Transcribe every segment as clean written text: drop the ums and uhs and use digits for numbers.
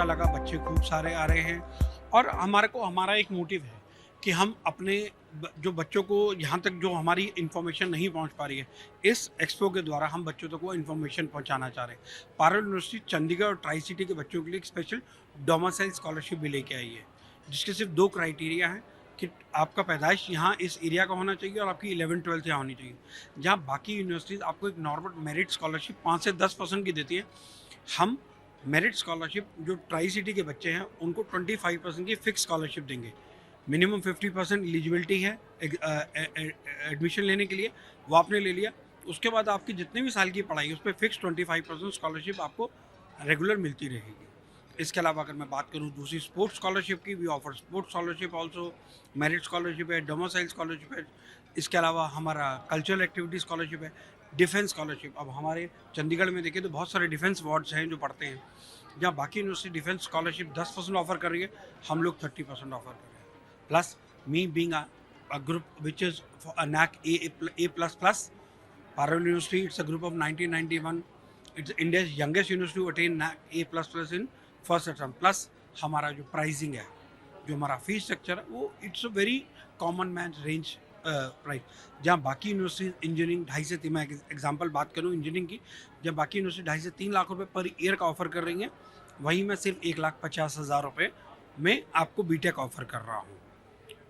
अच्छा लगा, बच्चे खूब सारे आ रहे हैं और हमारा एक मोटिव है कि हम अपने जो बच्चों को यहाँ तक जो हमारी इन्फॉर्मेशन नहीं पहुँच पा रही है, इस एक्सपो के द्वारा हम बच्चों तक वो इन्फॉर्मेशन पहुँचाना चाह रहे हैं। पारुल यूनिवर्सिटी चंडीगढ़ और ट्राई सिटी के बच्चों के लिए एक स्पेशल डोमिसाइल स्कॉलरशिप भी लेके आई है, जिसके सिर्फ 2 क्राइटेरिया हैं कि आपका पैदाइश यहाँ इस एरिया का होना चाहिए और आपकी 11th-12th यहाँ होनी चाहिए। जहाँ बाकी यूनिवर्सिटीज़ आपको एक नॉर्मल मेरिट स्कॉलरशिप 5 से 10% की देती है, हम मेरिट स्कॉलरशिप जो ट्राई सिटी के बच्चे हैं उनको 25% की फिक्स स्कॉलरशिप देंगे। मिनिमम 50% एलिजिबिलिटी है एडमिशन लेने के लिए, वो आपने ले लिया। उसके बाद आपकी जितने भी साल की पढ़ाई है उस पर फिक्स 25% स्कॉलरशिप आपको रेगुलर मिलती रहेगी। इसके अलावा अगर मैं बात करूँ दूसरी स्पोर्ट्स स्कॉलरशिप की, भी offer sports scholarship also, merit scholarship है, डोमिसाइल स्कॉलरशिप है। इसके अलावा हमारा कल्चरल एक्टिविटी स्कॉलरशिप है, डिफेंस स्कॉलरशिप। अब हमारे चंडीगढ़ में देखें तो बहुत सारे डिफेंस वार्ड्स हैं जो पढ़ते हैं, जहाँ बाकी यूनिवर्सिटी डिफेंस स्कॉलरशिप 10% ऑफर कर रही है, हम लोग 30% ऑफर कर रहे हैं। Plus me being a group which is for a NAC A++, Parallel University, it's a group of 1991. It's India's youngest university to attain NAC A++ in first attempt. Plus हमारा जो प्राइसिंग है, जो हमारा fees structure है, वो it's a very common man range price. जहाँ बाकी university engineering 2.5 से 3, मैं एग्जांपल बात करूँ इंजीनियरिंग की, जब बाकी यूनिवर्सिटी 2.5 से 3 लाख रुपए पर ईयर का ऑफर कर रही है, वहीं मैं सिर्फ 1,50,000 रुपये में आपको बीटेक ऑफर कर रहा हूँ।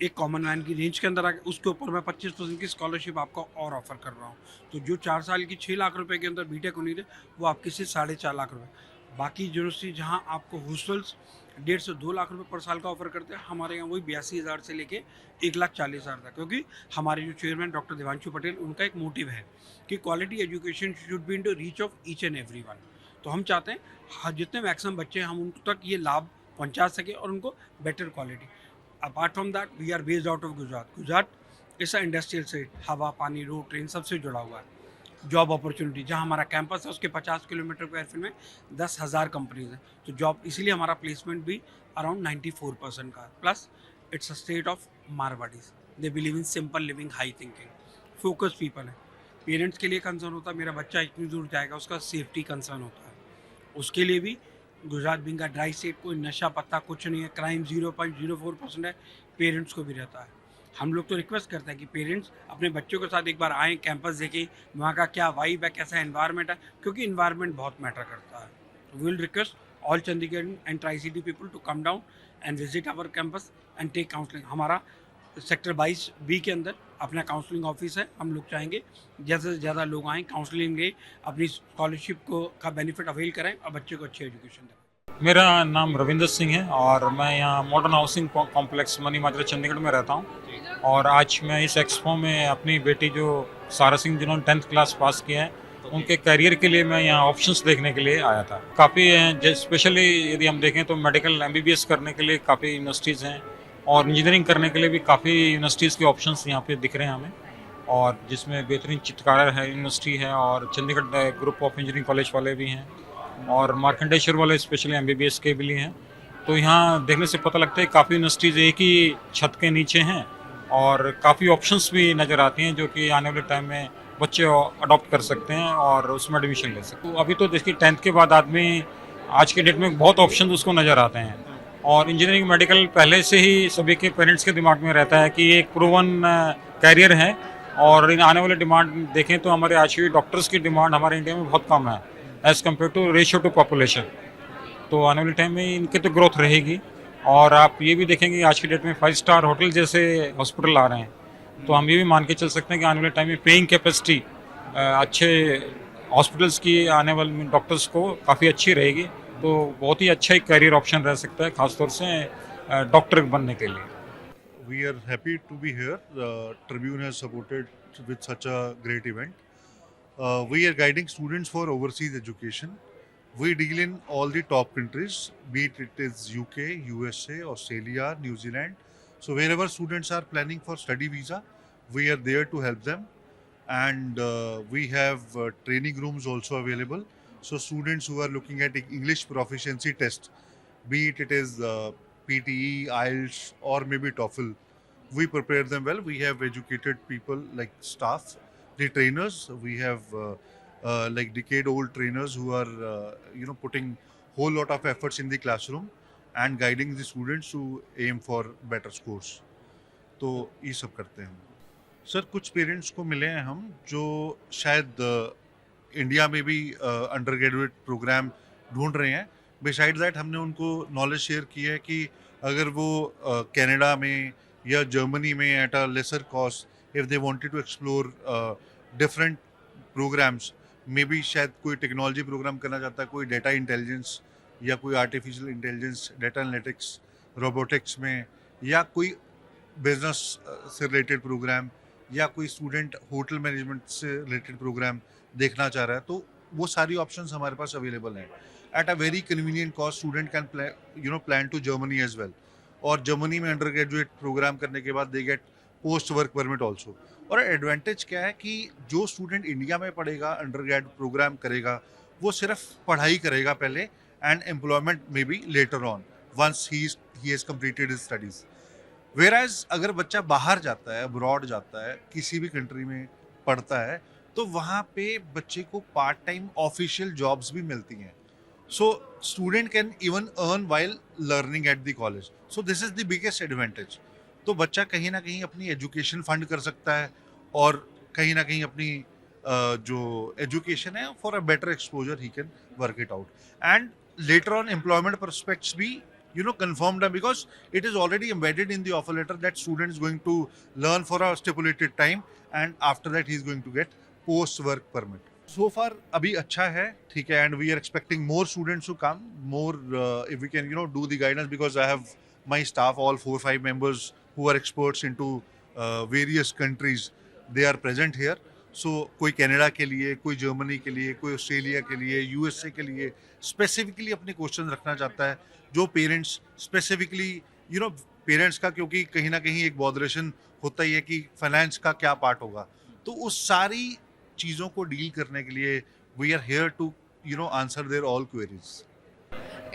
एक कॉमन मैन की रेंज के अंदर आके उसके ऊपर मैं 25% की स्कॉलरशिप आपको और ऑफर कर रहा हूँ। तो जो 4 साल की 6 लाख रुपए के अंदर बीटेक होनी थी, वो आपकी सिर्फ 4.5 लाख रुपए। बाकी यूनिवर्सिटी जहाँ आपको हॉस्टल्स 1.5 से 2 लाख रुपए पर साल का ऑफर करते हैं, हमारे यहाँ वही 82,000 से लेके 1,40,000 तक। क्योंकि हमारे जो चेयरमैन डॉक्टर देवांशु पटेल, उनका एक मोटिव है कि quality education should be in to reach of each and every one. तो हम चाहते हैं जितने मैक्सिमम बच्चे हैं हम उन तक ये लाभ पहुँचा सकें और उनको better quality. Apart from that we are based out of Gujarat. Gujarat इस इंडस्ट्रियल से हवा, पानी, रोड, ट्रेन सबसे जुड़ा हुआ है। जॉब अपॉर्चुनिटी, जहाँ हमारा कैंपस है उसके 50 किलोमीटर के एयरफील्ड में 10,000 कंपनीज हैं, तो जॉब, इसीलिए हमारा प्लेसमेंट भी अराउंड 94% का है। Plus it's a state of Marwaris, they believe in simple living, high thinking, focus people है। पेरेंट्स के लिए कंसर्न होता है मेरा बच्चा इतनी दूर जाएगा, उसका सेफ्टी कंसर्न होता है। उसके लिए भी गुजरात बिंग का ड्राई स्टेट, कोई नशा पत्ता कुछ नहीं है, क्राइम 0.04% है, पेरेंट्स को भी रहता है। हम लोग तो रिक्वेस्ट करते हैं कि पेरेंट्स अपने बच्चों के साथ एक बार आएँ, कैंपस देखें, वहाँ का क्या वाइब है, कैसा एनवायरनमेंट है, क्योंकि एनवायरनमेंट बहुत मैटर करता है। We will request all Chandigarh and tricity people to come down and visit our campus and take counselling. हमारा सेक्टर 22B के अंदर अपना काउंसलिंग ऑफिस है। हम लोग चाहेंगे ज़्यादा से ज़्यादा लोग आएँ, काउंसलिंग लें, अपनी स्कॉलरशिप को का बेनिफिट अवेल कराएं और बच्चे को अच्छी एजुकेशन दें। मेरा नाम रविंदर सिंह है और मैं यहाँ मॉडर्न हाउसिंग कॉम्प्लेक्स मनी माजरा चंडीगढ़ में रहता हूँ। और आज मैं इस एक्सपो में अपनी बेटी जो सारा सिंह, जिन्होंने 10th क्लास पास किया है, उनके करियर के लिए मैं यहाँ ऑप्शंस देखने के लिए आया था। काफ़ी हैं, स्पेशली यदि हम देखें तो मेडिकल MBBS करने के लिए काफ़ी यूनिवर्सिटीज़ हैं और इंजीनियरिंग करने के लिए भी काफ़ी यूनिवर्सिटीज़ के ऑप्शंस यहाँ पे दिख रहे हैं हमें। और जिसमें बेहतरीन चित्रकार है यूनिवर्सिटी है और Chandigarh group of engineering college वाले भी हैं और मार्कंडेश्वर वाले स्पेशली MBBS के भी हैं। तो यहाँ देखने से पता लगता है काफ़ी यूनिवर्सिटीज़ एक ही छत के नीचे हैं और काफ़ी ऑप्शंस भी नज़र आती हैं जो कि आने वाले टाइम में बच्चे अडॉप्ट कर सकते हैं और उसमें एडमिशन ले सकते हैं। तो अभी तो देखिए 10th के बाद आदमी आज के डेट में बहुत ऑप्शन उसको नज़र आते हैं और इंजीनियरिंग मेडिकल पहले से ही सभी के पेरेंट्स के दिमाग में रहता है कि ये एक प्रूवन कैरियर है। और इन आने वाले डिमांड देखें तो हमारे आज की डॉक्टर्स की डिमांड हमारे इंडिया में बहुत कम है as compare to ratio to population. तो आने वाले टाइम में इनकी तो ग्रोथ रहेगी। और आप ये भी देखेंगे आज की डेट में 5 स्टार होटल जैसे हॉस्पिटल आ रहे हैं, तो हम ये भी मान के चल सकते हैं कि आने वाले टाइम में पेइंग कैपेसिटी अच्छे हॉस्पिटल्स की आने वाले डॉक्टर्स को काफ़ी अच्छी रहेगी। तो बहुत ही अच्छा एक करियर ऑप्शन रह सकता है खासतौर से डॉक्टर बनने के लिए। We are happy to be here. Tribune has supported with such a great event. We are guiding students for overseas education. We deal in all the top countries, be it is UK, USA, Australia, New Zealand. So wherever students are planning for study visa, we are there to help them. And we have training rooms also available. So students who are looking at English proficiency test, be it is PTE, IELTS or maybe TOEFL, we prepare them well. We have educated people like staff, the trainers. We have like decade-old trainers who are putting whole lot of efforts in the classroom and guiding the students to aim for better scores. तो ये सब करते हैं sir. कुछ parents को मिले हैं हम जो शायद इंडिया में भी अंडर ग्रेजुएट प्रोग्राम ढूंढ रहे हैं. बिसाइड दैट हमने उनको नॉलेज शेयर की है कि अगर वो कनाडा में या जर्मनी में at a lesser cost if they wanted to explore different programmes, maybe शायद कोई टेक्नोलॉजी प्रोग्राम करना चाहता है, कोई डेटा इंटेलिजेंस या कोई artificial intelligence, data analytics, robotics में, या कोई बिजनेस से रिलेटेड प्रोग्राम, या कोई स्टूडेंट होटल मैनेजमेंट से रिलेटेड प्रोग्राम देखना चाह रहा है, तो वो सारी ऑप्शंस हमारे पास अवेलेबल हैं. At a very convenient cost student can plan to Germany as well. और जर्मनी में अंडर ग्रेजुएट प्रोग्राम करने के बाद they get post work permit also. और एडवांटेज क्या है कि जो स्टूडेंट इंडिया में पढ़ेगा, अंडर ग्रेड प्रोग्राम करेगा, वो सिर्फ पढ़ाई करेगा पहले and employment may be later on once he has completed his studies. Whereas अगर बच्चा बाहर जाता है, अब्रॉड जाता है, किसी भी कंट्री में पढ़ता है, तो वहाँ पे बच्चे को पार्ट टाइम ऑफिशियल जॉब्स भी मिलती हैं. So student can even earn while learning at the college. So this is the biggest advantage. तो बच्चा कहीं ना कहीं अपनी एजुकेशन फंड कर सकता है और कहीं ना कहीं अपनी जो एजुकेशन है for a better exposure he can work it out. And later on employment prospects be confirmed because it is already embedded in the offer letter that student is going to learn for a stipulated time and after that he is going to get post work permit. So far abhi acha hai, theek hai, and we are expecting more students to come, more if we can do the guidance, because I have my staff, all 4-5 members who are experts into various countries, they are present here. सो कोई Canada के लिए, कोई Germany के लिए, कोई Australia के लिए, USA के लिए स्पेसिफिकली अपने क्वेश्चन रखना चाहता है. जो पेरेंट्स स्पेसिफिकली पेरेंट्स का, क्योंकि कहीं ना कहीं एक बॉदरेशन होता ही है कि फाइनेंस का क्या पार्ट होगा, तो उस सारी चीज़ों को डील करने के लिए we are here to answer their all queries.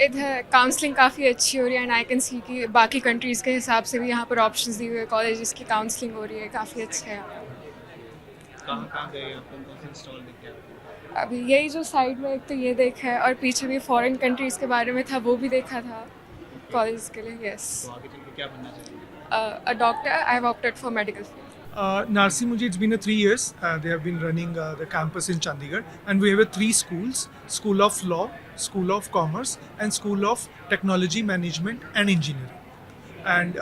इधर काउंसलिंग काफ़ी अच्छी हो रही है एंड आई कैन सी कि बाकी कंट्रीज़ के हिसाब से भी यहाँ पर ऑप्शंस दिए हुए कॉलेजेस की काउंसलिंग हो रही है, काफ़ी अच्छा है. कहाँ गए आप, कौन से इंस्टॉल देखे आप? अभी यही जो साइड में एक तो ये देखा है और पीछे भी फॉरेन कंट्रीज़ के बारे में था, वो भी देखा था कॉलेज के लिए. यस, तो आगे चल के क्या बनना चाहिए? A doctor. I have opted for medical field. Narsi Muji, it's been 3 years. They have been running the campus in Chandigarh, and we have 3 schools: School of Law, School of Commerce, and School of Technology Management and Engineering. And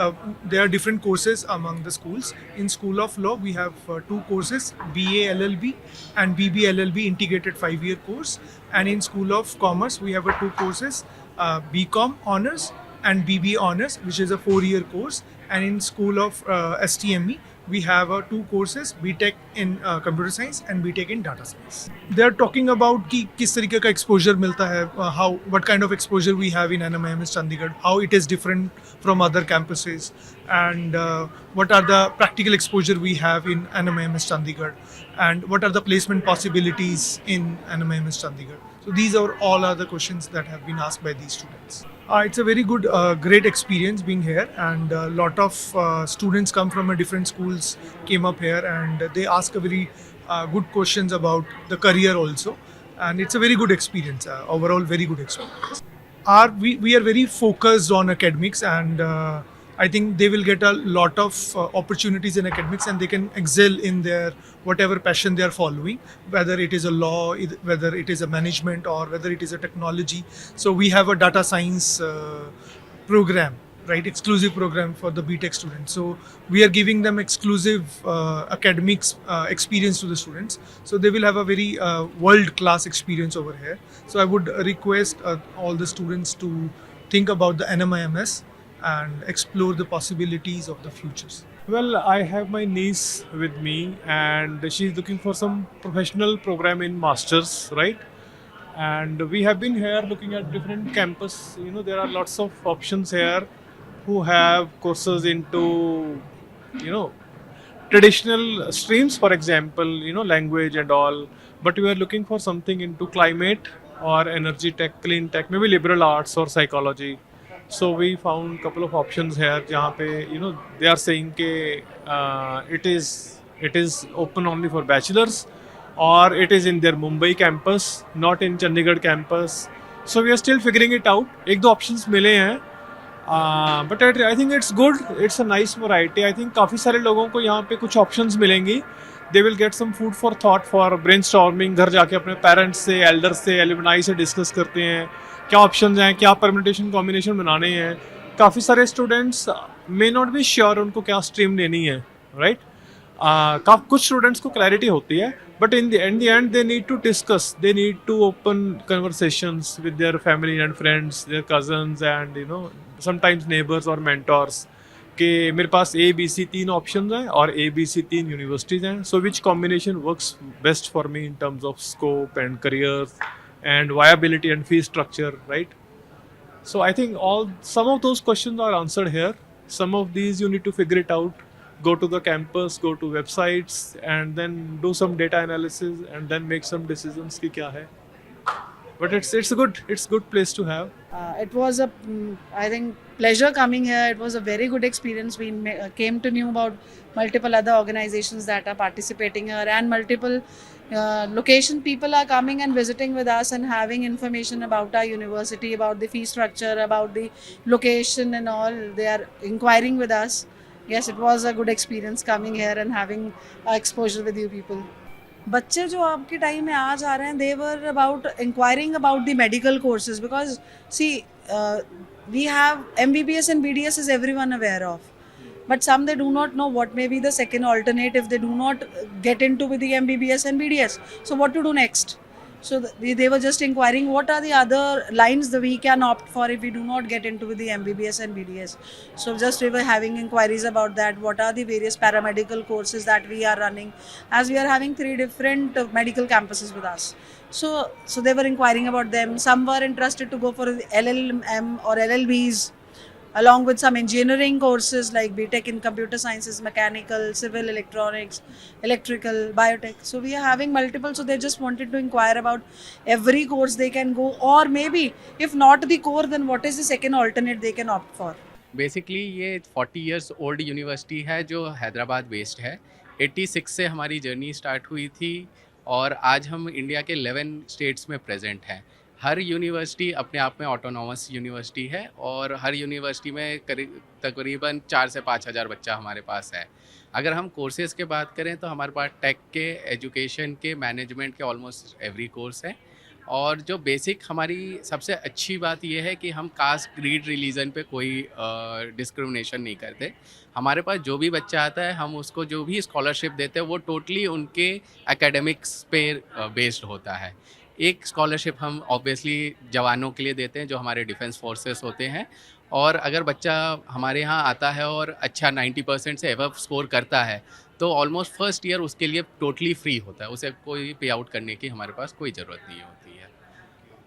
there are different courses among the schools. In School of Law, we have 2 courses: BA LLB and BB LLB integrated 5-year course. And in School of Commerce, we have 2 courses: BCom Honors and BB Honors, which is a 4-year course. And in School of STME, we have 2 courses: BTech in computer science and BTech in data science. They are talking about कि किस तरीके का exposure मिलता है, what kind of exposure we have in NMIMS Chandigarh, how it is different from other campuses, and what are the practical exposure we have in NMIMS Chandigarh, and what are the placement possibilities in NMIMS Chandigarh. So these are all other questions that have been asked by these students. It's a very good, great experience being here, and a lot of students come from different schools came up here, and they ask a very good questions about the career also, and it's a very good experience. Overall, very good experience. We are very focused on academics, and I think they will get a lot of opportunities in academics, and they can excel in their whatever passion they are following, whether it is a law, whether it is a management, or whether it is a technology. So we have a data science program, right, exclusive program for the BTech students. So we are giving them exclusive academics experience to the students. So they will have a very world-class experience over here. So I would request all the students to think about the NMIMS and explore the possibilities of the futures. Well, I have my niece with me, and she's looking for some professional program in masters, right? And we have been here looking at different campus. There are lots of options here who have courses into, traditional streams, for example, language and all. But we are looking for something into climate or energy tech, clean tech, maybe liberal arts or psychology. So we found couple of options here जहाँ पे they are saying कि it is open only for bachelors, or it is in their Mumbai campus, not in Chandigarh campus. So we are still figuring it out. एक दो options मिले हैं, but I think it's good, it's a nice variety. I think काफ़ी सारे लोगों को यहाँ पे कुछ ऑप्शंस मिलेंगी. They will get some food for thought for brainstorming. घर जाके अपने पेरेंट्स से, एल्डर्स से, एलुमनाई से डिस्कस करते हैं क्या ऑप्शंस हैं, क्या परम्यूटेशन कॉम्बिनेशन बनाने हैं. काफ़ी सारे students may not be sure उनको क्या स्ट्रीम लेनी है, राइट. कुछ स्टूडेंट्स को क्लैरिटी होती है, but in the end they need to discuss, they need to open conversations with their family and friends, their cousins and sometimes neighbours और mentors कि मेरे पास ABC 3 ऑप्शंस हैं और ABC 3 यूनिवर्सिटीज़ हैं. So which combination works best for me in terms of scope and careers and viability and fee structure, right? So I think some of those questions are answered here. Some of these you need to figure it out. Go to the campus, go to websites, and then do some data analysis, and then make some decisions ki kya hai. But it's a good place to have. It was I think pleasure coming here. It was a very good experience. We came to know about multiple other organizations that are participating here, and multiple location people are coming and visiting with us and having information about our university, about the fee structure, about the location and all. They are inquiring with us. Yes, it was a good experience coming here and having exposure with you people. बच्चे जो आपके time में आज आ रहे हैं, they were about inquiring about the medical courses because see we have MBBS and BDS is everyone aware of, but some they do not know what may be the second alternative. They do not get into with the MBBS and BDS, so what to do next. So they were just inquiring what are the other lines that we can opt for if we do not get into with the MBBS and BDS. So just we were having inquiries about that. What are the various paramedical courses that we are running, as we are having 3 different medical campuses with us. So they were inquiring about them. Some were interested to go for LLM or LLBs, along with some engineering courses like BTech in computer sciences, mechanical, civil, electronics, electrical, biotech. So we are having multiple, so they just wanted to inquire about every course they can go, or maybe if not the core, then what is the second alternate they can opt for. Basically ये 40 years old university है जो Hyderabad based है. 86 से हमारी journey start हुई थी और आज हम इंडिया के 11 स्टेट्स में प्रेजेंट हैं. हर यूनिवर्सिटी अपने आप में ऑटोनॉमस यूनिवर्सिटी है और हर यूनिवर्सिटी में तकरीबन 4 से 5 हज़ार बच्चा हमारे पास है. अगर हम कोर्सेज़ के बात करें तो हमारे पास टेक के, एजुकेशन के, मैनेजमेंट के ऑलमोस्ट एवरी कोर्स है. और जो बेसिक हमारी सबसे अच्छी बात यह है कि हम कास्ट, क्रीड, रिलीजन पे कोई डिस्क्रिमिनेशन नहीं करते. हमारे पास जो भी बच्चा आता है हम उसको जो भी स्कॉलरशिप देते हैं वो टोटली उनके एकेडमिक्स पे बेस्ड होता है. एक स्कॉलरशिप हम ऑब्वियसली जवानों के लिए देते हैं जो हमारे डिफेंस फोर्सेस होते हैं, और अगर बच्चा हमारे यहाँ आता है और अच्छा 90% से एबव स्कोर करता है तो ऑलमोस्ट फर्स्ट ईयर उसके लिए टोटली फ्री होता है. उसे कोई पे आउट करने की हमारे पास कोई ज़रूरत नहीं होती है.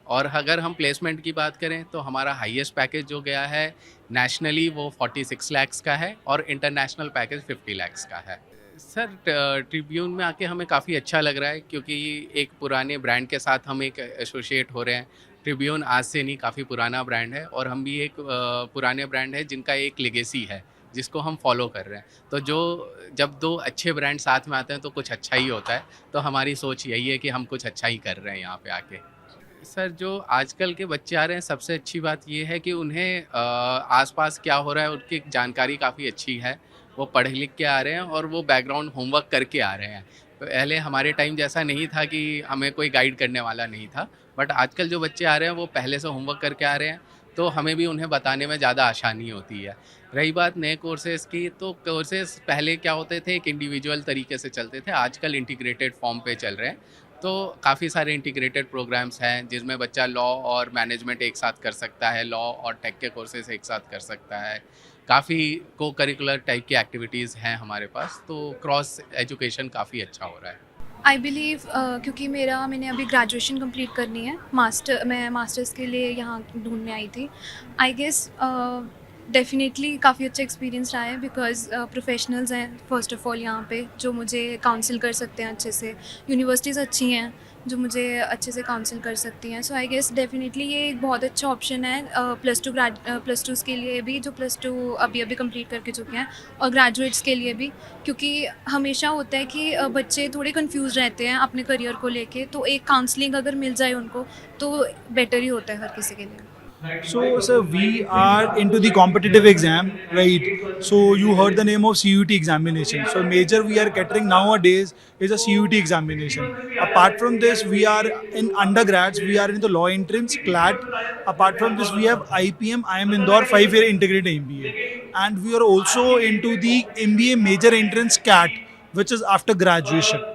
और अगर हम प्लेसमेंट की बात करें तो हमारा हाईएस्ट पैकेज जो गया है नेशनली वो 46 लाख का है और इंटरनेशनल पैकेज 50 लाख का है. सर ट्रिब्यून में आके हमें काफ़ी अच्छा लग रहा है क्योंकि एक पुराने ब्रांड के साथ हम एक एसोसिएट हो रहे हैं. ट्रिब्यून आज से नहीं, काफ़ी पुराना ब्रांड है और हम भी एक पुराने ब्रांड है जिनका एक लेगेसी है जिसको हम फॉलो कर रहे हैं. तो जब 2 अच्छे ब्रांड साथ में आते हैं तो कुछ अच्छा ही होता है. तो हमारी सोच यही है कि हम कुछ अच्छा ही कर रहे हैं यहाँ पे आके. सर जो आजकल के बच्चे आ रहे हैं सबसे अच्छी बात ये है कि उन्हें आसपास क्या हो रहा है उनकी जानकारी काफ़ी अच्छी है. वो पढ़ लिख के आ रहे हैं और वो बैकग्राउंड होमवर्क करके आ रहे हैं. पहले हमारे टाइम जैसा नहीं था कि हमें कोई गाइड करने वाला नहीं था, बट आजकल जो बच्चे आ रहे हैं वो पहले से होमवर्क करके आ रहे हैं तो हमें भी उन्हें बताने में ज़्यादा आसानी होती है. रही बात नए कोर्सेज़ की, तो कोर्सेज़ पहले क्या होते थे, एक इंडिविजुअल तरीके से चलते थे, आजकल इंटीग्रेटेड फॉर्म पे चल रहे हैं. तो काफ़ी सारे इंटीग्रेटेड प्रोग्राम्स हैं जिसमें बच्चा लॉ और मैनेजमेंट एक साथ कर सकता है, लॉ और टेक के कोर्सेज एक साथ कर सकता है. काफ़ी को करिकुलर टाइप की एक्टिविटीज़ हैं हमारे पास, तो क्रॉस एजुकेशन काफ़ी अच्छा हो रहा है. आई बिलीव क्योंकि मैंने अभी ग्रेजुएशन कंप्लीट करनी है, मैं मास्टर्स के लिए यहाँ ढूंढने आई थी. आई गेस डेफिनेटली काफ़ी अच्छा एक्सपीरियंस रहा है बिकॉज प्रोफेशनल्स हैं फर्स्ट ऑफ ऑल यहाँ पे जो मुझे काउंसिल कर सकते हैं अच्छे से, यूनिवर्सिटीज़ अच्छी हैं जो मुझे अच्छे से काउंसिल कर सकती हैं। सो आई गेस डेफिनेटली ये एक बहुत अच्छा ऑप्शन है प्लस टूज़ के लिए भी जो प्लस टू अभी अभी कंप्लीट करके चुके हैं और ग्रेजुएट्स के लिए भी, क्योंकि हमेशा होता है कि बच्चे थोड़े कंफ्यूज रहते हैं अपने करियर को लेके, तो एक काउंसलिंग अगर मिल जाए उनको तो बेटर ही होता है हर किसी के लिए। So, sir, we are into the competitive exam, right? So, you heard the name of CUT examination. So, major we are catering nowadays is a CUT examination. Apart from this, we are in undergrads, we are in the law entrance, CLAT. Apart from this, we have IPM, IIM Indore 5-year integrated MBA. And we are also into the MBA major entrance CAT, which is after graduation.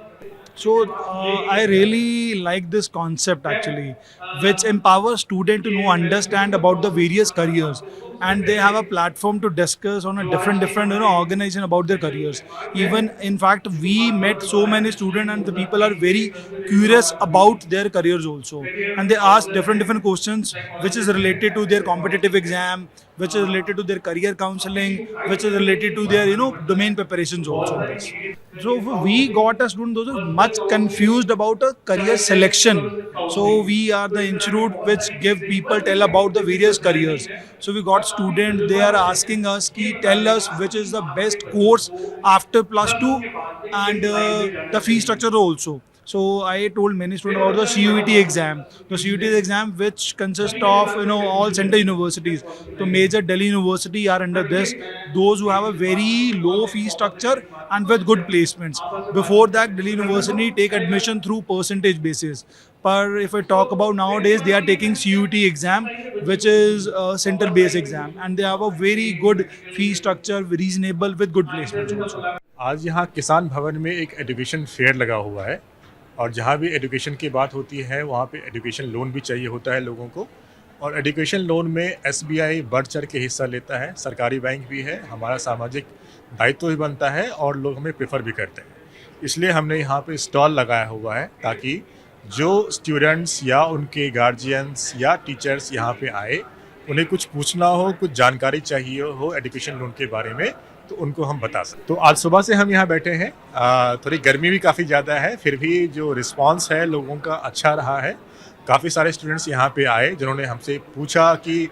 So I really like this concept actually, which empowers students to understand about the various careers, and they have a platform to discuss on a different organization about their careers. Even in fact, we met so many students, and the people are very curious about their careers also, and they ask different questions which is related to their competitive exam, which is related to their career counseling, which is related to their domain preparations also. So we got a student those are much confused about a career selection. So we are the institute which give people tell about the various careers. So we got students, they are asking us tell us which is the best course after plus 2, and the fee structure also. So I told many students about the CUET exam. The CUET exam which consists of all center universities. So major Delhi University are under this. Those who have a very low fee structure and with good placements. Before that, Delhi University take admission through percentage basis. But if I talk about nowadays, they are taking CUET exam, which is a center-based exam, and they have a very good fee structure, reasonable with good placements also. आज यहाँ किसान भवन में एक education fair लगा हुआ है, और जहाँ भी एजुकेशन की बात होती है वहाँ पे एजुकेशन लोन भी चाहिए होता है लोगों को, और एजुकेशन लोन में SBI बढ़ चढ़ के हिस्सा लेता है, सरकारी बैंक भी है, हमारा सामाजिक दायित्व भी बनता है और लोग हमें प्रेफर भी करते हैं। इसलिए हमने यहाँ पे स्टॉल लगाया हुआ है ताकि जो स्टूडेंट्स या उनके गार्जियंस या टीचर्स यहाँ पे आए, उन्हें कुछ पूछना हो, कुछ जानकारी चाहिए हो एजुकेशन लोन के बारे में, तो उनको हम बता सकते। तो आज सुबह से हम यहाँ बैठे हैं, थोड़ी गर्मी भी काफ़ी ज़्यादा है, फिर भी जो रिस्पांस है लोगों का अच्छा रहा है। काफ़ी सारे स्टूडेंट्स यहाँ पे आए जिन्होंने हमसे पूछा कि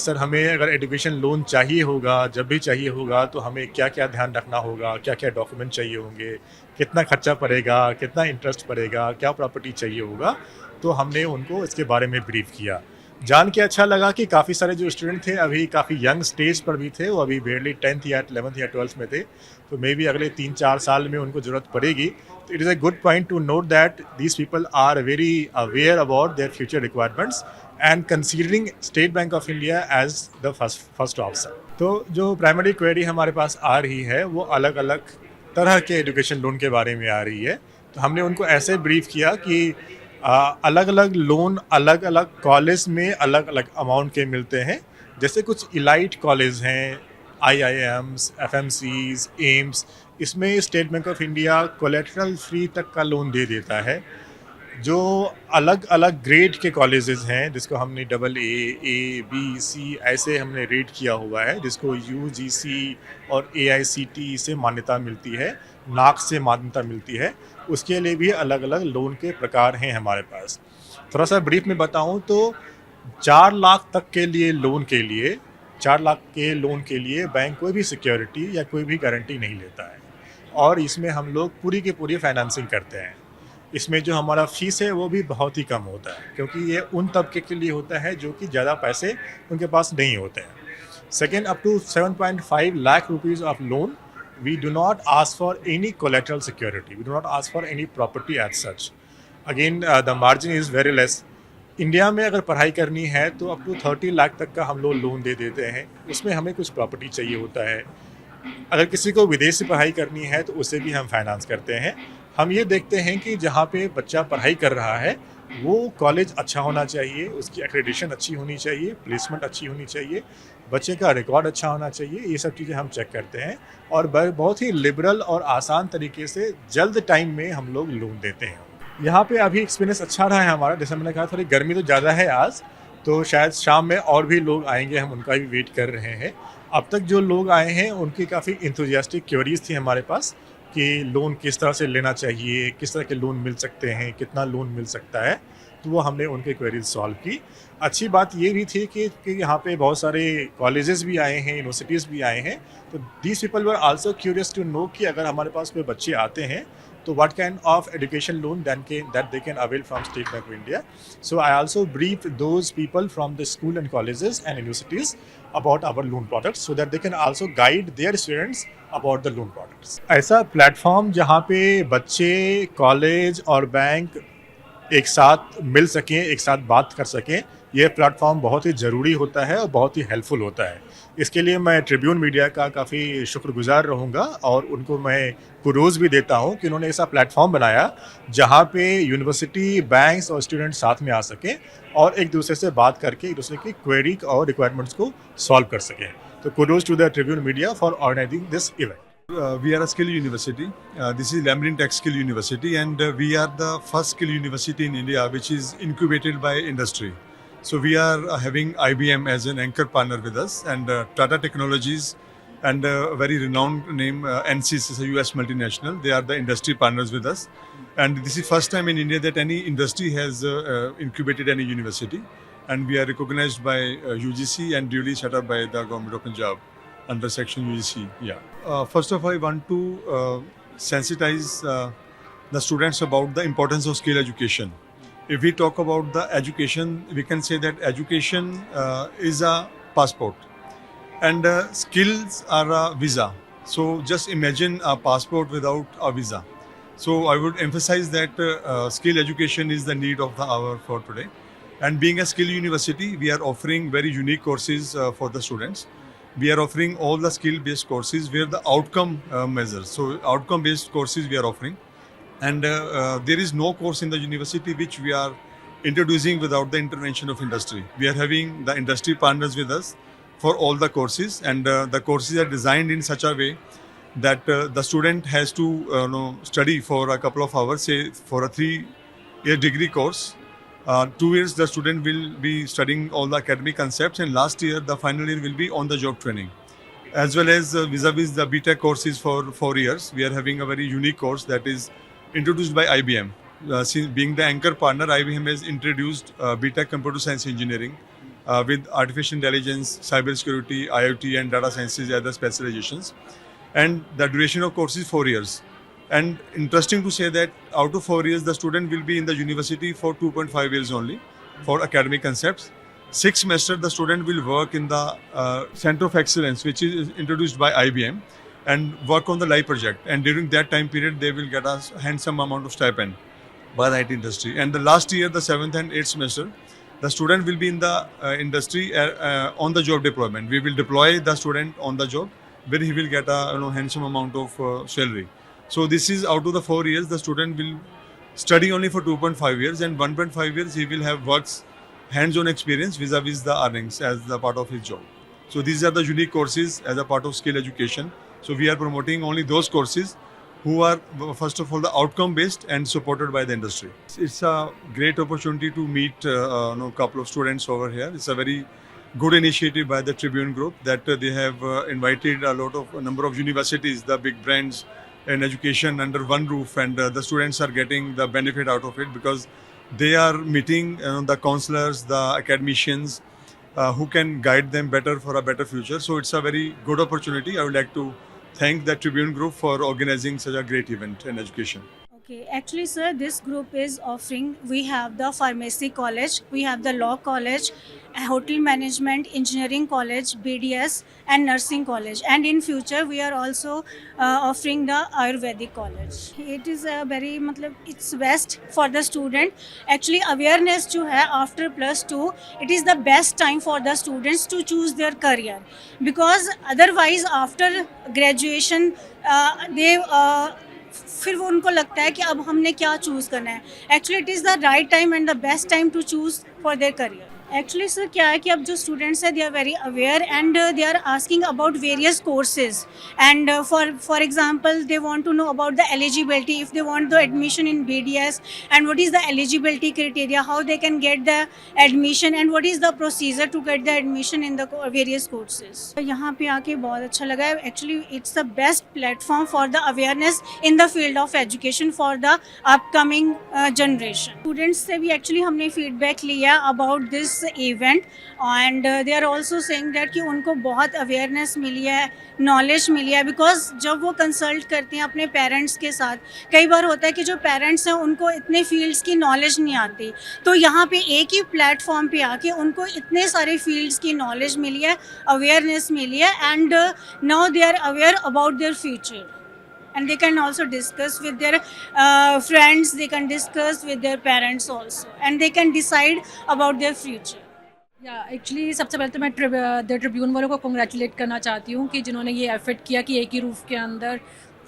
सर हमें अगर एजुकेशन लोन चाहिए होगा, जब भी चाहिए होगा तो हमें क्या क्या ध्यान रखना होगा, क्या क्या डॉक्यूमेंट चाहिए होंगे, कितना खर्चा पड़ेगा, कितना इंटरेस्ट पड़ेगा, क्या प्रॉपर्टी चाहिए होगा। तो हमने उनको इसके बारे में ब्रीफ किया। जान के अच्छा लगा कि काफ़ी सारे जो स्टूडेंट थे अभी काफ़ी यंग स्टेज पर भी थे, वो अभी बेरली 10th या 11th या 12th में थे, तो मे बी अगले 3-4 साल में उनको ज़रूरत पड़ेगी। तो it is a good point to note that these people are very aware about their future requirements and considering State Bank of India as the first option. तो जो प्राइमरी क्वेरी हमारे पास आ रही है वो अलग अलग तरह के एजुकेशन लोन के बारे में आ रही है। तो हमने उनको ऐसे ब्रीफ किया कि अलग अलग लोन अलग अलग कॉलेज में अलग अलग अमाउंट के मिलते हैं। जैसे कुछ इलाइट कॉलेज हैं, IIMs, FMCs, एम्स, इसमें state Bank of India collateral free तक का लोन दे देता है। जो अलग अलग ग्रेड के कॉलेजेस हैं जिसको हमने AA, B, C ऐसे हमने रेट किया हुआ है, जिसको UGC और AICTE से मान्यता मिलती है, NAAC से मान्यता मिलती है, उसके लिए भी अलग अलग लोन के प्रकार हैं हमारे पास। थोड़ा सा ब्रीफ में बताऊं तो 4 लाख तक के लिए लोन के लिए 4 लाख के लोन के लिए बैंक कोई भी सिक्योरिटी या कोई भी गारंटी नहीं लेता है, और इसमें हम लोग पूरी की पूरी फाइनेंसिंग करते हैं। इसमें जो हमारा फीस है वो भी बहुत ही कम होता है, क्योंकि ये उन तबके के लिए होता है जो कि ज़्यादा पैसे उनके पास नहीं होते हैं। Second, up to 7.5 lakh rupees of loan we do not ask for any collateral security, we do not ask for any property as such. Again, the margin is very less. India में अगर पढ़ाई करनी है तो अप टू 30 लाख तक का हम लोग लोन दे देते हैं, उसमें हमें कुछ प्रॉपर्टी चाहिए होता है। अगर किसी को विदेश से पढ़ाई करनी है तो उसे भी हम फाइनेंस करते हैं। हम ये देखते हैं कि जहाँ पे बच्चा पढ़ाई कर रहा है वो कॉलेज अच्छा होना चाहिए, उसकी एक्रेडिटेशन अच्छी होनी चाहिए, प्लेसमेंट अच्छी होनी चाहिए, बच्चे का रिकॉर्ड अच्छा होना चाहिए। ये सब चीज़ें हम चेक करते हैं और बहुत ही लिबरल और आसान तरीके से जल्द टाइम में हम लोग लोन देते हैं। यहाँ पे अभी एक्सपीरियंस अच्छा रहा है हमारा। जैसे मैंने कहा थोड़ी गर्मी तो ज़्यादा है आज, तो शायद शाम में और भी लोग आएंगे, हम उनका भी वेट कर रहे हैं। अब तक जो लोग आए हैं उनकी काफ़ी इंथुजियास्टिक क्वेरीज थी हमारे पास कि लोन किस तरह से लेना चाहिए, किस तरह के लोन मिल सकते हैं, कितना लोन मिल सकता है, तो वो हमने उनके क्वेरीज सॉल्व की। अच्छी बात ये भी थी कि यहाँ पे बहुत सारे कॉलेजेस भी आए हैं, यूनिवर्सिटीज़ भी आए हैं, तो these people were also curious to know कि अगर हमारे पास कोई बच्चे आते हैं तो what kind of education loan that they can avail from State Bank of India. So I also briefed those people from the school and colleges and universities about our loan products so that they can also guide their students about the loan products. ऐसा platform जहाँ पे बच्चे, college और bank एक साथ मिल सकें, एक साथ बात कर सकें, ये प्लेटफॉर्म बहुत ही ज़रूरी होता है और बहुत ही हेल्पफुल होता है। इसके लिए मैं ट्रिब्यून मीडिया का काफ़ी शुक्रगुजार रहूँगा और उनको मैं कुरोज भी देता हूँ कि उन्होंने ऐसा प्लेटफॉर्म बनाया जहाँ पे यूनिवर्सिटी, बैंक्स और स्टूडेंट साथ में आ सकें और एक दूसरे से बात करके एक दूसरे की क्वेरी और रिक्वायरमेंट्स को सॉल्व कर सकें। तो kudos to the Tribune media for organising this event. We are a skill university. This is Lamrin Tech Skill University, and we are the first skill university in India which is incubated by industry. So we are having IBM as an anchor partner with us, and Tata Technologies and a very renowned name NCS is a US multinational. They are the industry partners with us, and this is first time in India that any industry has incubated any university, and we are recognized by UGC and duly set up by the Government of Punjab under section UGC. Yeah. First of all, I want to sensitize the students about the importance of skill education. If we talk about the education, we can say that education is a passport and skills are a visa. So just imagine a passport without a visa. So I would emphasize that skill education is the need of the hour for today. And being a skill university, we are offering very unique courses for the students. We are offering all the skill-based courses where the outcome measures. So outcome-based courses we are offering. And there is no course in the university which we are introducing without the intervention of industry. We are having the industry partners with us for all the courses, and the courses are designed in such a way that the student has to study for a couple of hours, say for a 3-year degree course. 2 years the student will be studying all the academic concepts, and last year the final year will be on the job training. As well as vis-a-vis the BTech courses for 4 years, we are having a very unique course that is introduced by IBM. Being the anchor partner, IBM has introduced BTech Computer Science Engineering with Artificial Intelligence, Cybersecurity, IoT and Data Sciences as the specializations. And the duration of course is 4 years. And interesting to say that out of 4 years, the student will be in the university for 2.5 years only for academic concepts. 6 semesters, the student will work in the Center of Excellence, which is introduced by IBM, and work on the live project. And during that time period, they will get a handsome amount of stipend by the IT industry. And the last year, the 7th and 8th semester, the student will be in the industry on the job deployment. We will deploy the student on the job where he will get a handsome amount of salary. So this is out of the 4 years, the student will study only for 2.5 years, and 1.5 years he will have works hands-on experience vis-a-vis the earnings as the part of his job. So these are the unique courses as a part of skill education. So we are promoting only those courses who are first of all the outcome based and supported by the industry. It's a great opportunity to meet a couple of students over here. It's a very good initiative by the Tribune Group that they have invited a number of universities, the big brands in education under one roof, and the students are getting the benefit out of it because they are meeting the counselors, the academicians who can guide them better for a better future. So it's a very good opportunity. I would like to thank the Tribune Group for organizing such a great event in education. Okay, actually sir, this group is offering, we have the pharmacy college, we have the law college, hotel management, engineering college, BDS and nursing college, and in future we are also offering the Ayurvedic college. It is a very it's best for the student. Actually awareness जो है after +2, it is the best time for the students to choose their career, because otherwise after graduation फिर वो उनको लगता है कि अब हमने क्या चूज़ करना है. Actually it is the right time and the best time to choose for their career. Actually sir क्या है कि अब जो स्टूडेंट्स हैं they are very aware and they are asking about various courses and for example they want to know about the eligibility if they want the admission in BDS and what is the eligibility criteria how they can get the admission and what is the procedure to get the admission in the various courses. यहाँ पे आके बहुत अच्छा लगा है। Actually it's the best platform for the awareness in the field of education for the upcoming generation. Students से भी actually हमने फीडबैक लिया about this event and they are also saying that कि उनको बहुत अवेयरनेस मिली है, नॉलेज मिली है, बिकॉज जब वो कंसल्ट करते हैं अपने पेरेंट्स के साथ, कई बार होता है कि जो पेरेंट्स हैं उनको इतने फील्ड्स की नॉलेज नहीं आती, तो यहाँ पे एक ही प्लेटफॉर्म पे आके उनको इतने सारे फील्ड्स की नॉलेज मिली है, अवेयरनेस मिली है and now they are aware about their future and they can also discuss with their friends, they can discuss with their parents also and they can decide about their future. Actually सबसे पहले तो मैं the Tribune वालों को congratulate करना चाहती हूँ कि जिन्होंने ये एफर्ट किया कि एक ही रूफ के अंदर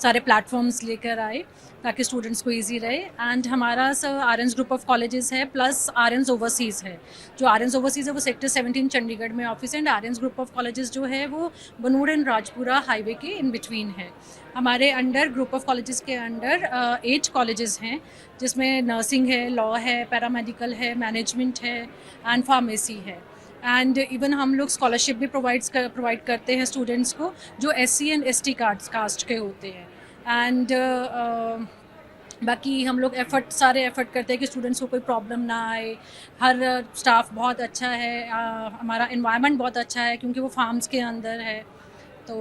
सारे प्लेटफॉर्म्स लेकर आए ताकि स्टूडेंट्स को इजी रहे। एंड हमारा sir Aryans group of colleges है प्लस आर्यन्स ओवरसीज़ है। जो आर्यन्स ओवरसीज़ है वो सेक्टर 17 चंडीगढ़ में ऑफिस है and Aryans group of colleges जो है वो बनूड़ एंड राजपुरा हाईवे के इन बिटवीन है। हमारे अंडर ग्रुप ऑफ कॉलेजेस के अंडर 8 कॉलेजेस हैं जिसमें नर्सिंग है, लॉ है, पैरामेडिकल है, मैनेजमेंट है एंड फार्मेसी है। एंड इवन हम लोग स्कॉलरशिप भी प्रोवाइड करते हैं स्टूडेंट्स को जो SC एंड ST कास्ट के होते हैं। एंड बाकी हम लोग सारे एफर्ट करते हैं कि स्टूडेंट्स को कोई प्रॉब्लम ना आए। हर स्टाफ बहुत अच्छा है, हमारा एनवायरनमेंट बहुत अच्छा है क्योंकि वो फार्म्स के अंदर है। तो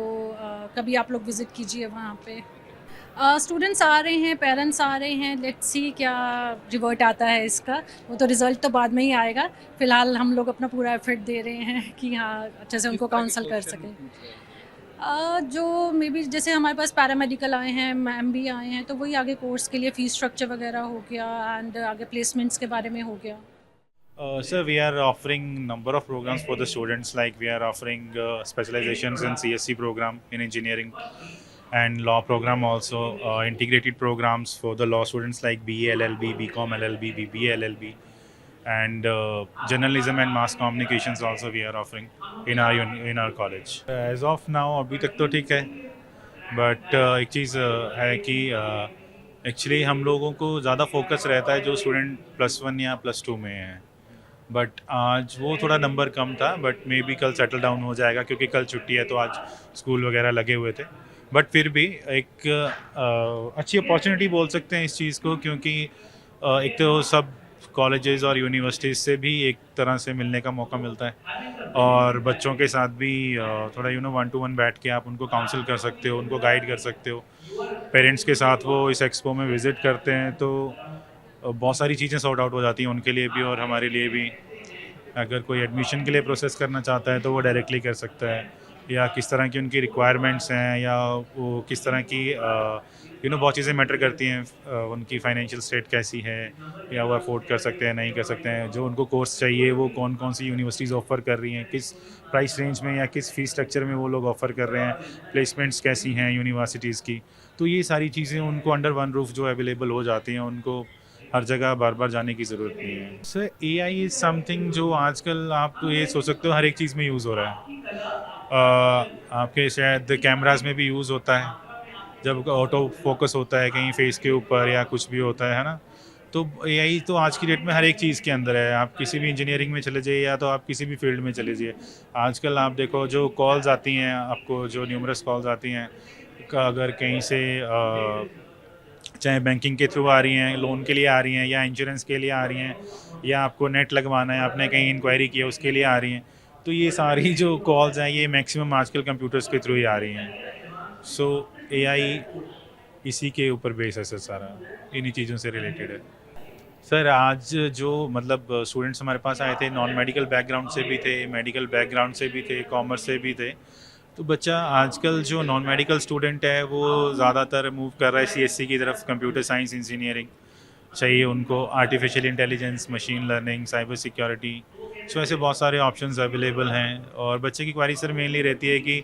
कभी आप लोग विज़िट कीजिए वहाँ पे। स्टूडेंट्स आ रहे हैं, पेरेंट्स आ रहे हैं, लेट्स सी क्या रिवर्ट आता है इसका, वो तो रिज़ल्ट तो बाद में ही आएगा। फ़िलहाल हम लोग अपना पूरा एफर्ट दे रहे हैं कि हाँ अच्छे से उनको काउंसल कर सकें। जो मे बी जैसे हमारे पास पैरामेडिकल आए हैं, MB आए हैं, तो वही आगे कोर्स के लिए फ़ीस स्ट्रक्चर वगैरह हो गया एंड आगे प्लेसमेंट्स के बारे में हो गया। Sir, we are offering number of programs for the students. Like we are offering specializations in CSC program in engineering and law program also. Integrated programs for the law students like BA LLB, BCom LLB, BBA LLB, and journalism and mass communications also we are offering in our college. As of now, अभी तक तो ठीक है, but एक चीज़ है कि actually हम लोगों को ज़्यादा फोकस रहता है जो स्टूडेंट +1 या +2 में है। बट आज वो थोड़ा नंबर कम था, बट मे बी कल सेटल डाउन हो जाएगा क्योंकि कल छुट्टी है तो आज स्कूल वगैरह लगे हुए थे। बट फिर भी एक अच्छी अपॉर्चुनिटी बोल सकते हैं इस चीज़ को, क्योंकि एक तो सब कॉलेजेस और यूनिवर्सिटीज़ से भी एक तरह से मिलने का मौका मिलता है और बच्चों के साथ भी थोड़ा 1-to-1 बैठ के आप उनको काउंसिल कर सकते हो, उनको गाइड कर सकते हो। पेरेंट्स के साथ वो इस एक्सपो में विज़िट करते हैं तो बहुत सारी चीज़ें सॉर्ट आउट हो जाती हैं उनके लिए भी और हमारे लिए भी। अगर कोई एडमिशन के लिए प्रोसेस करना चाहता है तो वो डायरेक्टली कर सकता है, या किस तरह की उनकी रिक्वायरमेंट्स हैं या वो किस तरह की बहुत चीज़ें मैटर करती हैं, उनकी फाइनेंशियल स्टेट कैसी है या वो अफोर्ड कर सकते हैं नहीं कर सकते हैं, जो उनको कोर्स चाहिए वो कौन कौन सी यूनिवर्सिटीज़ ऑफ़र कर रही हैं, किस प्राइस रेंज में या किस फ़ीस स्ट्रक्चर में वो लोग ऑफ़र कर रहे हैं, प्लेसमेंट्स कैसी हैं यूनिवर्सिटीज़ की। तो ये सारी चीज़ें उनको अंडर वन रूफ जो अवेलेबल हो जाती हैं, उनको हर जगह बार बार जाने की ज़रूरत नहीं है। सर AI इज़ समथिंग जो आजकल आप तो ये सोच सकते हो हर एक चीज़ में यूज़ हो रहा है। आपके शायद कैमरास में भी यूज़ होता है, जब ऑटो फोकस होता है कहीं फेस के ऊपर या कुछ भी होता है ना, तो AI तो आज की डेट में हर एक चीज़ के अंदर है। आप किसी भी इंजीनियरिंग में चले जाइए या तो आप किसी भी फील्ड में चले जाइए, आजकल आप देखो जो कॉल्स आती हैं आपको, जो न्यूमरस कॉल्स आती हैं, अगर कहीं से चाहे बैंकिंग के थ्रू आ रही हैं, लोन के लिए आ रही हैं या इंश्योरेंस के लिए आ रही हैं, या आपको नेट लगवाना है, आपने कहीं इंक्वायरी की है उसके लिए आ रही हैं, तो ये सारी जो कॉल्स हैं ये मैक्सिमम आजकल कंप्यूटर्स के थ्रू ही आ रही हैं। सो AI इसी के ऊपर बेस है सर, सारा इन्हीं चीज़ों से रिलेटेड है। सर आज जो मतलब स्टूडेंट्स हमारे पास आए थे नॉन मेडिकल बैकग्राउंड से भी थे, मेडिकल बैकग्राउंड से भी थे, कॉमर्स से भी थे, तो बच्चा आजकल जो नॉन मेडिकल स्टूडेंट है वो ज़्यादातर मूव कर रहा है CSC की तरफ, कंप्यूटर साइंस इंजीनियरिंग चाहिए उनको, artificial intelligence, machine learning, cyber security. So ऐसे बहुत सारे ऑप्शंस अवेलेबल हैं और बच्चे की क्वारी सर मेनली रहती है कि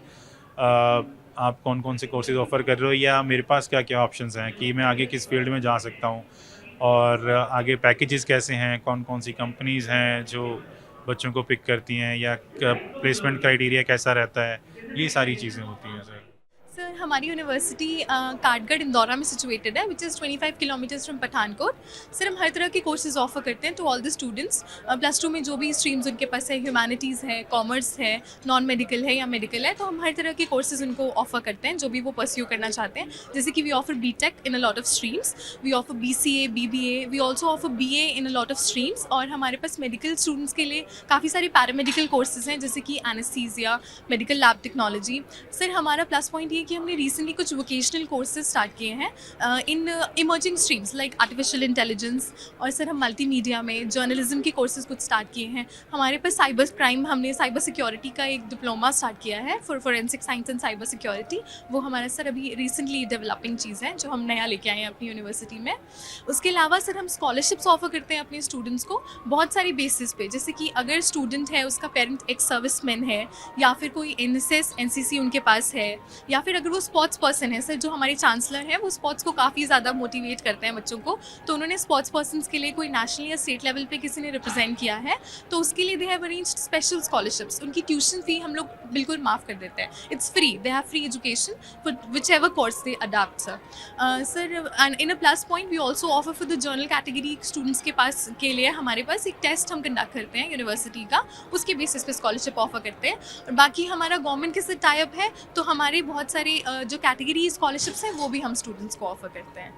आप कौन कौन से कोर्सेज ऑफ़र कर रहे हो या मेरे पास क्या क्या ऑप्शंस हैं कि मैं आगे किस फील्ड में जा सकता हूँ, और आगे पैकेजेस कैसे हैं, कौन कौन सी कंपनीज़ हैं जो बच्चों को पिक करती हैं, या प्लेसमेंट क्राइटेरिया कैसा रहता है, ये सारी चीज़ें होती हैं सर। सर हमारी यूनिवर्सिटी काठगढ़ इंदौरा में सिचुएटेड है, which is 25 kilometres from Pathankot. Sir हम हर तरह के कोर्सेज ऑफर करते हैं टू ऑल द स्टूडेंट्स। +2 में जो भी स्ट्रीम्स उनके पास है, ह्यूमैनिटीज़ है, कॉमर्स है, नॉन मेडिकल है या मेडिकल है, तो हम हर तरह के कोर्सेज उनको ऑफर करते हैं जो भी वो परस्यू करना चाहते हैं। जैसे कि we offer BTech in a lot of streams, we offer BCA, BBA, we also offer BA in a lot of streams. और हमारे पास मेडिकल स्टूडेंट्स के लिए काफ़ी सारे पैरामेडिकल कोर्सेज हैं, जैसे कि anaesthesia, medical lab technology. Sir हमारा प्लस पॉइंट ये है कि हमने रिसेंटली कुछ वोकेशनल कोर्सेज स्टार्ट किए हैं in emerging streams like artificial intelligence. और सर हम मल्टीमीडिया में जर्नलिज्म के कोर्सेज कुछ स्टार्ट किए हैं। हमारे पास साइबर क्राइम, हमने साइबर सिक्योरिटी का एक डिप्लोमा स्टार्ट किया है for forensic science and cyber security. वो हमारा सर अभी रिसेंटली डेवलपिंग चीज़ है जो हम नया लेके आए हैं अपनी यूनिवर्सिटी में। उसके अलावा सर हम स्कॉलरशिप्स ऑफर करते हैं अपने स्टूडेंट्स को बहुत सारी बेसिस पे, जैसे कि अगर स्टूडेंट है उसका पेरेंट एक सर्विसमैन है, या फिर कोई NSS NCC उनके पास है, या फिर अगर वो स्पोर्ट्स पर्सन है। सर जो हमारे चांसलर हैं वो स्पोर्ट्स को काफ़ी ज़्यादा मोटिवेट करते हैं बच्चों को, तो उन्होंने स्पोर्ट्स पर्सनस के लिए कोई नेशनल या स्टेट लेवल पे किसी ने रिप्रेजेंट किया है तो उसके लिए they have arranged special scholarships. उनकी ट्यूशन फ़ी हम लोग बिल्कुल माफ़ कर देते हैं, it's free, they have free education for whichever course they adapt sir. Sir and in a plus point we also offer for the general category students के पास के लिए हमारे पास एक टेस्ट हम कंडक्ट करते हैं यूनिवर्सिटी का, उसके बेसिस पे स्कॉलरशिप ऑफर करते हैं। और बाकी हमारा गवर्नमेंट के साथ टाई अप है, तो हमारे बहुत सारे जो कैटेगरी स्कॉलरशिप्स हैं वो भी हम स्टूडेंट्स को ऑफर करते हैं।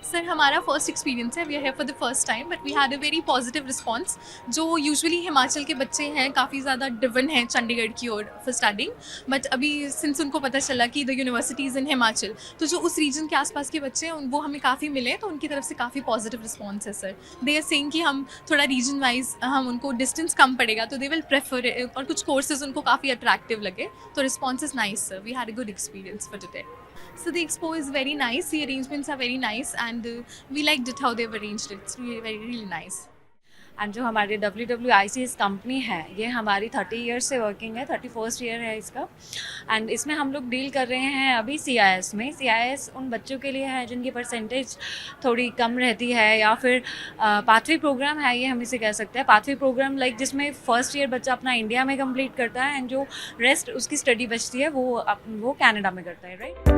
सर हमारा फर्स्ट एक्सपीरियंस है, we are here for the first time, but we had a very positive response. जो यूजुअली हिमाचल के बच्चे हैं काफ़ी ज़्यादा ड्रिवन हैं चंडीगढ़ की ओर फॉर स्टडिंग, बट अभी सिंस उनको पता चला कि द यूनिवर्सिटीज़ इन हिमाचल, तो जो उस रीजन के आसपास के बच्चे हैं वो हमें काफ़ी मिले, तो उनकी तरफ से काफ़ी पॉजिटिव रिस्पॉन्स है सर। दे आर सेइंग कि हम थोड़ा रीजन वाइज हम उनको डिस्टेंस कम पड़ेगा तो दे विल प्रेफर, और कुछ कोर्सेज उनको काफ़ी अट्रैक्टिव लगे, तो response is nice sir. We had a good experience for today. So the expo is very nice, the arrangements are very nice, and we liked it how they've arranged it. It's really nice. And जो हमारी WWICS company है ये हमारी 30 years से working है, 31st year है इसका। And इसमें हम लोग डील कर रहे हैं अभी CIS में। CIS उन बच्चों के लिए है जिनकी परसेंटेज थोड़ी कम रहती है, या फिर पाथवे प्रोग्राम है, ये हम इसे कह सकते हैं। पाथवे प्रोग्राम लाइक जिसमें फर्स्ट ईयर बच्चा अपना इंडिया में कंप्लीट करता है एंड जो रेस्ट उसकी स्टडी बचती है वो कनाडा में करता है, राइट।